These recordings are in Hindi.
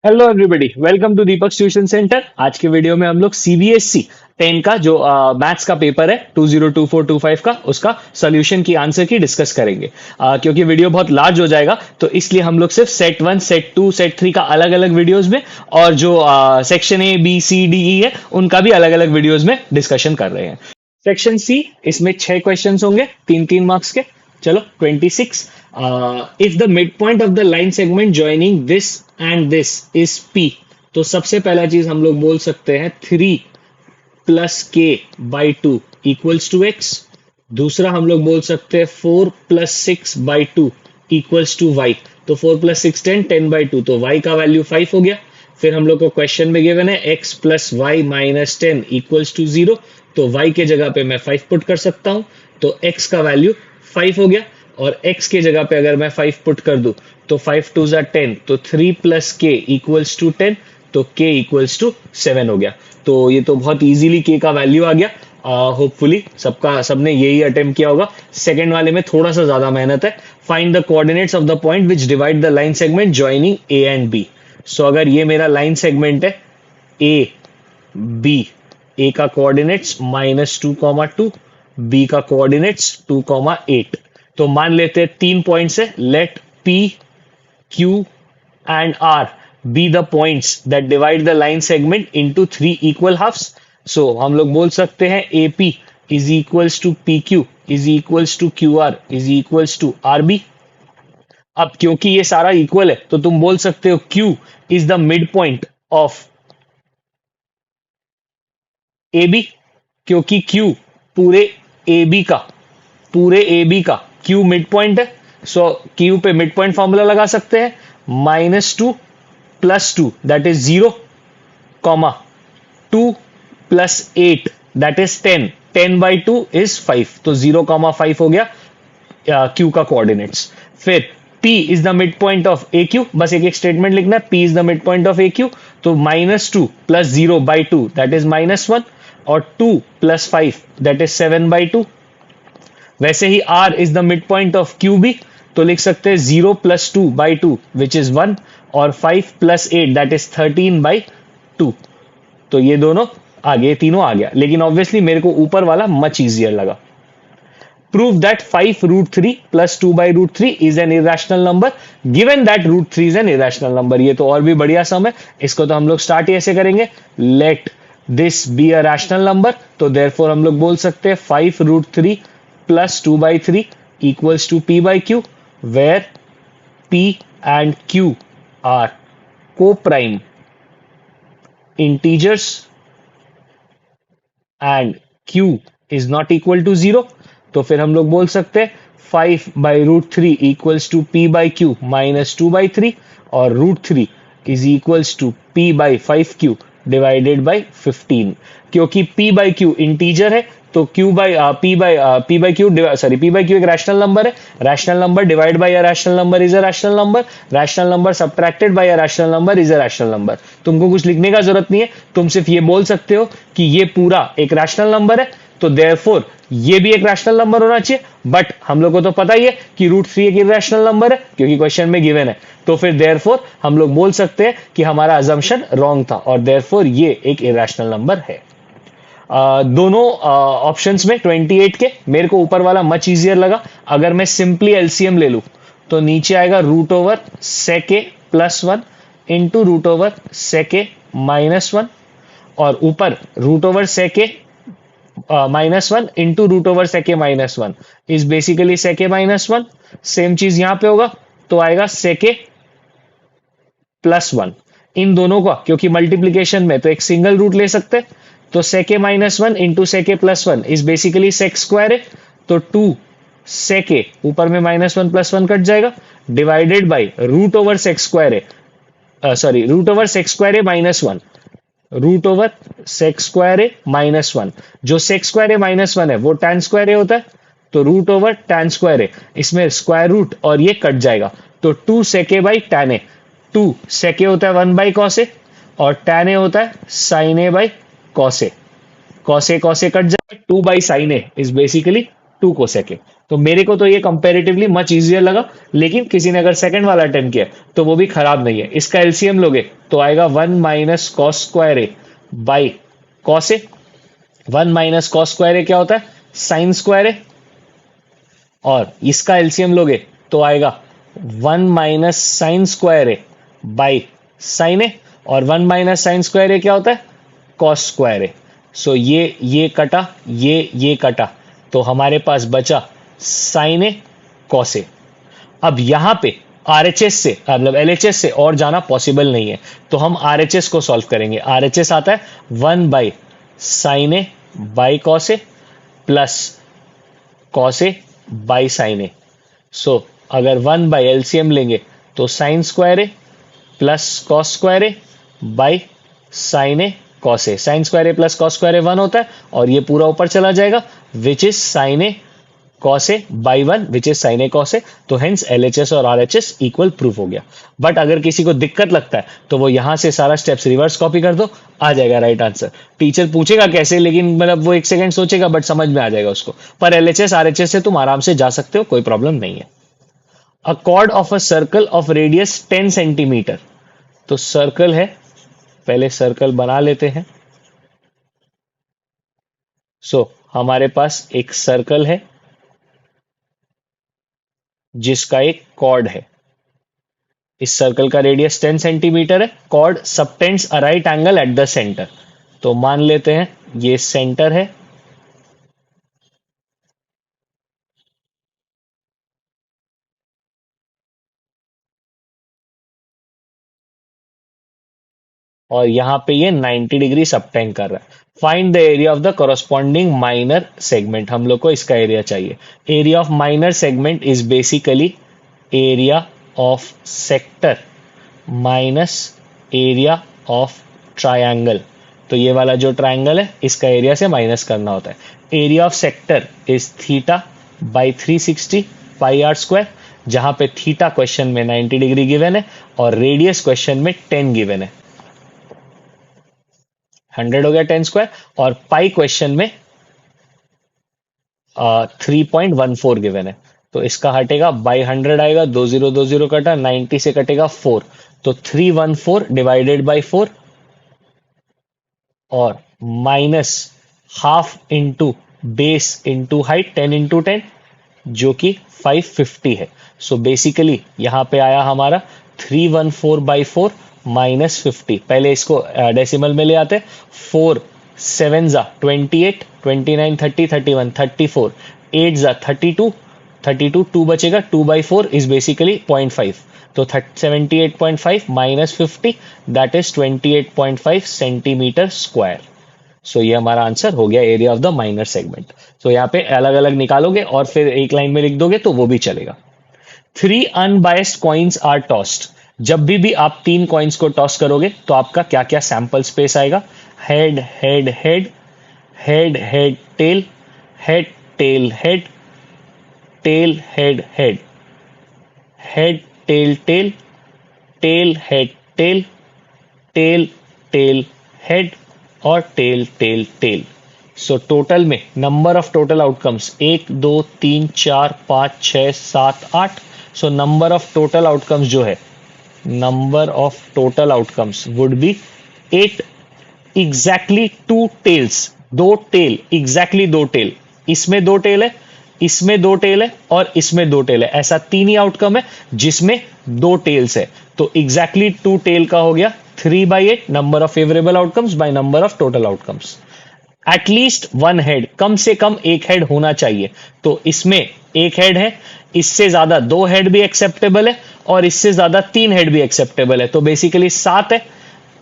Hello everybody, welcome to Deepak tuition centre. आज के वीडियो में हम लोग सीबीएसई 10 का जो मैथ्स का पेपर है 2024-25 का उसका सॉल्यूशन की आंसर की डिस्कस करेंगे। क्योंकि वीडियो बहुत लार्ज हो जाएगा तो इसलिए हम लोग सिर्फ सेट 1, सेट 2, सेट 3 का अलग अलग वीडियोस में और जो section A B C D E है उनका भी अलग अलग वीडियोस में डिस्कशन कर रहे हैं। सेक्शन सी, इसमें 6 क्वेश्चंस होंगे, 3-3 मार्क्स के। चलो 26। If the mid point of the line segment joining this and this is P, तो सबसे पहला चीज हम लोग बोल सकते हैं 3 + k/2 इक्वल्स टू एक्स। दूसरा हम लोग बोल सकते हैं 4 + 6/2 इक्वल्स टू वाई। तो 4 + 6 10, 10/2, तो y का वैल्यू 5 हो गया। फिर हम लोग को क्वेश्चन में गिवन है x + y - 10 इक्वल्स टू 0, तो y के जगह पे मैं 5 पुट कर सकता हूं, तो x का वैल्यू 5 हो गया। और x के जगह पे अगर मैं 5 पुट कर दूं तो 5 2 ज़ा 10, तो 3 + k इक्वल्स टू 10, तो k इक्वल्स टू 7 हो गया। तो ये तो बहुत इजीली k का वैल्यू आ गया। होपफुली सबने यही अटेम्प्ट किया होगा। सेकंड वाले में थोड़ा सा ज्यादा मेहनत है। Find the coordinates of the point which divide the line segment joining a and b। So अगर ये मेरा लाइन सेगमेंट है a b, a का कोऑर्डिनेट्स -2, b का कोऑर्डिनेट्स 2, 8। तो मान लेते हैं 3 पॉइंट्स है। Let p, q and r be the points that divide the line segment into 3 equal halves. So हम लोग बोल सकते हैं AP is equals to PQ is equals to QR is equals to RB। अब क्योंकि ये सारा इक्वल है तो तुम बोल सकते हो Q is the midpoint of AB, क्योंकि Q पूरे AB का Q मिड पॉइंट है। सो Q पे मिड पॉइंट फॉर्मूला लगा सकते हैं। -2 + 2 that is 0, 2 + 8 that is 10, 10/2 is 5, तो 0, 5 हो गया Q का कोऑर्डिनेट्स। फिर P is the mid point of AQ, बस एक स्टेटमेंट लिखना है, P is the mid point of AQ, तो -2 + 0/2 दैट इज -1, और 2 + 5 दैट इज 7/2। वैसे ही R is the mid point of QB, तो लिख सकते हैं 0 + 2/2 विच इज 1, और 5 + 8 दैट इज 13/2। तो ये दोनों आगे, तीनों आ गया, लेकिन ऑब्वियसली मेरे को ऊपर वाला मच इजियर लगा। Prove that 5√3 + 2/√3 is an irrational number given that √3 is an irrational number. ये तो और भी बढ़िया सम है। इसको तो हम लोग स्टार्ट ही ऐसे करेंगे, let this be a rational number. तो देयरफॉर हम लोग बोल सकते हैं 5√3 + 2/3 equals to p/q, where p and q are co-prime integers and q is not equal to 0। तो फिर हम लोग बोल सकते हैं 5/√3 equals to p/q - 2/3, और √3 is equals to p/5q divided by 15। क्योंकि p/q इंटीजर है तो p/q एक रैशनल नंबर है। Rational number divide by a rational number is a rational number. Rational number subtracted by a rational number is a rational number. तुमको कुछ लिखने का जरूरत नहीं है, तुम सिर्फ ये बोल सकते हो कि ये पूरा एक रैशनल नंबर है, तो देयरफॉर ये भी एक रैशनल नंबर होना चाहिए। बट हम लोग को तो पता ही है कि √3 एक इरेशनल नंबर है क्योंकि क्वेश्चन में गिवन है। तो फिर देयरफॉर हम लोग बोल सकते हैं कि हमारा अजम्पशन रॉन्ग था और देयरफॉर ये एक इरेशनल नंबर है। दोनों ऑप्शंस में 28 के मेरे को ऊपर वाला मच इजियर लगा। अगर मैं सिंपली एलसीएम ले लूं तो नीचे आएगा √sec a + 1 into √sec a - 1, और ऊपर √sec a -1 into √sec a - 1 is basically sec a - 1। Same चीज यहां पे होगा तो आएगा sec a + 1। इन दोनों का क्योंकि मल्टीप्लीकेशन में तो एक सिंगल रूट ले सकते हैं, तो sec a - 1 into sec a + 1 is basically sec square है, तो 2 sec a ऊपर में -1 + 1 कट जाएगा डिवाइडेड बाई √sec स्क्वायर है, सॉरी √sec स्क्वायर है -1, √sec स्क्वायर है -1। जो sec स्क्वायर है -1 है वो tan स्क्वायर है होता है, तो √tan स्क्वायर है, इसमें स्क्वायर रूट और ये कट जाएगा, तो 2 sec a by tan a। 2 sec a होता है 1/cos a और tan a होता है sin a cos a। cos a cut जाए, 2/sin a is basically 2 cosec a। तो मेरे को तो ये कंपैरेटिवली मच इजियर लगा, लेकिन किसी ने अगर सेकंड वाला अटेम्प्ट किया तो वो भी खराब नहीं है। इसका एलसीएम लोगे तो आएगा 1 minus cos square A by cos A. 1 minus cos square A क्या होता है? Sine square A. और इसका एलसीएम लोगे तो आएगा 1 minus sine square A by sine A. और 1 माइनस साइन स्क्वायर ए क्या होता है? कॉस स्क्वायर ए। सो ये कटा, ये कटा, तो हमारे पास बचा साइन ए कॉस ए। अब यहां पे आरएचएस से मतलब एलएचएस से और जाना पॉसिबल नहीं है, तो हम आरएचएस को सॉल्व करेंगे। आरएचएस आता है 1 by sine A by cos A plus cos A by sine A. So अगर 1 बाई एलसीएम लेंगे तो sine square A plus cos square A by sine A cos A. Sine square A plus cos square A 1 होता है, और ये पूरा ऊपर चला जाएगा, which is sine A cos A by 1 which is sine A cos A. तो हेंस एलएचएस और आरएचएस इक्वल प्रूफ हो गया। बट अगर किसी को दिक्कत लगता है तो वो यहां से सारा स्टेप्स रिवर्स कॉपी कर दो, आ जाएगा राइट आंसर। टीचर पूछेगा कैसे, लेकिन मतलब वो 1 सेकंड सोचेगा, बट समझ में आ जाएगा उसको। पर एलएचएस आरएचएस से तुम आराम से जा सकते हो, कोई प्रॉब्लम नहीं है। अ cord of a circle of radius 10 centimetre. तो सर्कल है, पहले सर्कल बना लेते हैं। सो हमारे पास एक सर्कल है जिसका एक कॉर्ड है। इस सर्कल का रेडियस 10 सेंटीमीटर है। Chord subtends a right angle at the centre. तो मान लेते हैं ये सेंटर है, और यहां पे ये 90 डिग्री सबटेंड कर रहा है। Find the area of the corresponding minor segment. हम लोग को इसका एरिया चाहिए। Area of minor segment is basically area of sector minus area of triangle. तो ये वाला जो ट्रायंगल है इसका एरिया से माइनस करना होता है। Area of sector is theta by 360 pi r square, जहां पे थीटा क्वेश्चन में 90 डिग्री गिवन है और रेडियस क्वेश्चन में 10 गिवन है। 100 हो गया 10 स्क्वायर, और पाई क्वेश्चन में 3.14 गिवन है। तो इसका हटेगा बाई 100 आएगा, 20 कटा, 90 से कटेगा 4, तो 314 डिवाइडेड बाई 4 और minus half into base into height 10 into 10 जो कि 550 है। सो बेसिकली यहां पे आया हमारा 314 बाई 4 माइनस 50। पहले इसको डेसिमल में ले आते हैं। 4 7 जा 28, 29 30 31 34, 8 जा 32, 32 2 बचेगा, 2 बाई 4 इज बेसिकली 0.5, तो 78.5 minus 50 that is 28.5 centimetre square. So ये हमारा आंसर हो गया area of the minor segment. So यहाँ पे अलग अलग निकालोगे और फिर एक लाइन में लिख दोगे तो वो भी चलेगा। 3 अनबायस्ड कॉइन्स आर टॉस्ड। जब भी आप 3 कॉइन्स को टॉस करोगे तो आपका क्या क्या सैंपल स्पेस आएगा? Head head head, head head tail, head tail head, tail head head, head tail tail, tail head tail, tail tail head और tail tail tail. So total में number of total outcomes 1 2 3 4 5 6 7 8। So number of total outcomes जो है, number of total outcomes would be 8। Exactly 2 tails, 2 tail, exactly 2 tail. इसमें 2 टेल है, इसमें 2 टेल है और इसमें 2 टेल है। ऐसा 3 ही आउटकम है जिसमें 2 टेल्स है। तो एग्जैक्टली 2 टेल का हो गया 3/8 number of favourable outcomes by number of total outcomes. At least 1 head, कम से कम 1 हेड होना चाहिए। तो इसमें 1 हेड है, इससे ज्यादा 2 हेड भी एक्सेप्टेबल है और इससे ज्यादा 3 हेड भी एक्सेप्टेबल है। तो बेसिकली 7 है,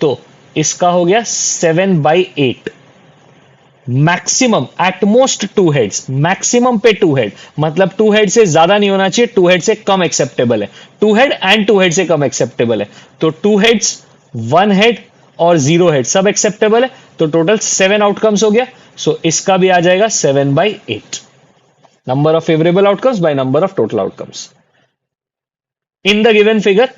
तो इसका हो गया 7/8। मैक्सिमम एटमोस्ट 2 हेड्स, मैक्सिमम पे 2 हेड, मतलब 2 हेड से ज्यादा नहीं होना चाहिए, 2 हेड से कम एक्सेप्टेबल है। 2 हेड एंड 2 हेड से कम एक्सेप्टेबल है। तो 2 हेड्स, 1 हेड और 0 हेड सब एक्सेप्टेबल है। तो टोटल 7 आउटकम्स हो गया। सो इसका भी आ जाएगा 7/8 number of favourable outcomes by number of total outcomes. In the given figure,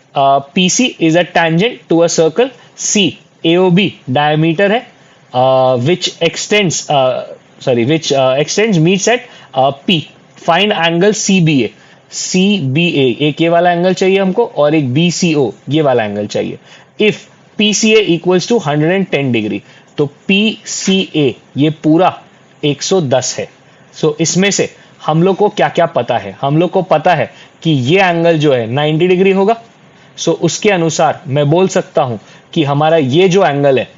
PC is a tangent to a circle C. AOB diameter है, which extends meets at P find angle CBA, एक ये वाला एंगल चाहिए हमको और एक BCO ये वाला एंगल चाहिए। If PCA equals to 110 degree, तो PCA ये पूरा 110 है। सो इसमें से हम लोग को क्या क्या पता है? हम लोग को पता है कि ये एंगल जो है 90 डिग्री होगा। सो उसके अनुसार मैं बोल सकता हूं कि हमारा ये जो एंगल है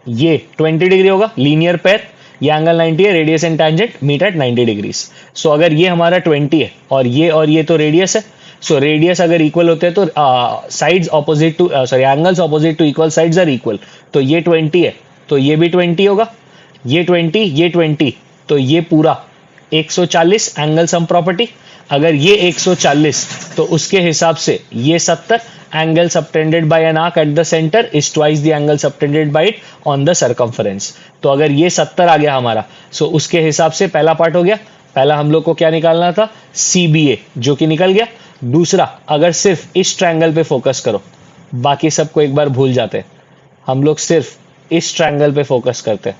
ये 20 डिग्री होगा, लीनियर पेयर। ये एंगल 90 है, radius and tangent meet at 90 degrees. So अगर ये हमारा 20 है और ये तो रेडियस है, सो रेडियस अगर इक्वल होते हैं तो sides opposite to angles opposite to equal sides are equal. तो ये 20 है तो ये भी 20 होगा, ये 20 तो ये पूरा 140 एंगल सम प्रॉपर्टी। अगर ये 140 तो उसके हिसाब से ये 70 angle subtended bye an arc eight the centre is twice the angle subtended bye it on the circumference. तो अगर ये 70 आ गया हमारा, सो उसके हिसाब से पहला पार्ट हो गया। पहला हम लोग को क्या निकालना था? CBA, जो कि निकल गया। दूसरा, अगर सिर्फ इस ट्रायंगल पे फोकस करो, बाकी सबको एक बार भूल जाते हैं, हम लोग सिर्फ इस ट्रायंगल पे फोकस करते हैं।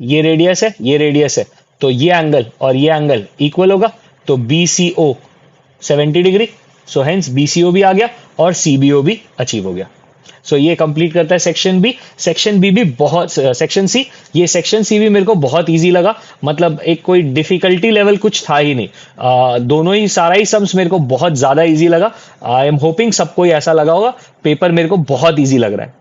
ये रेडियस है, ये रेडियस है, तो ये एंगल और ये एंगल इक्वल होगा। तो BCO 70 degree, so hence BCO भी आ गया और CBO भी अचीव हो गया। सो ये कंप्लीट करता है सेक्शन बी। सेक्शन बी भी बहुत, सेक्शन सी, ये सेक्शन सी भी मेरे को बहुत इजी लगा। मतलब एक कोई डिफिकल्टी लेवल कुछ था ही नहीं। दोनों ही सारा ही सम्स मेरे को बहुत ज्यादा इजी लगा। आई एम होपिंग सबको ऐसा लगा होगा। पेपर मेरे को बहुत इजी लग रहा है।